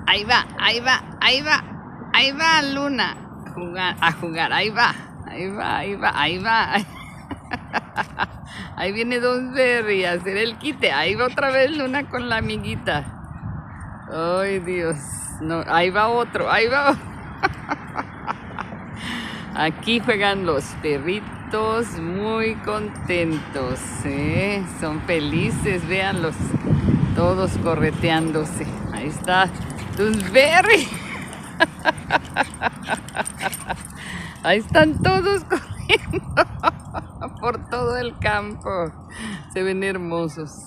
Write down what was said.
Ahí va, ahí va, ahí va, ahí va Luna. A jugar, ahí va, ahí va, ahí va, ahí va. Ahí viene Don Berry a hacer el quite. Ahí va otra vez Luna con la amiguita. Ay, Dios. No, ahí va otro, ahí va. Aquí juegan los perritos muy contentos, ¿eh? Son felices, véanlos, todos correteándose. Ahí está Dulceberry. Ahí están todos corriendo por todo el campo. Se ven hermosos.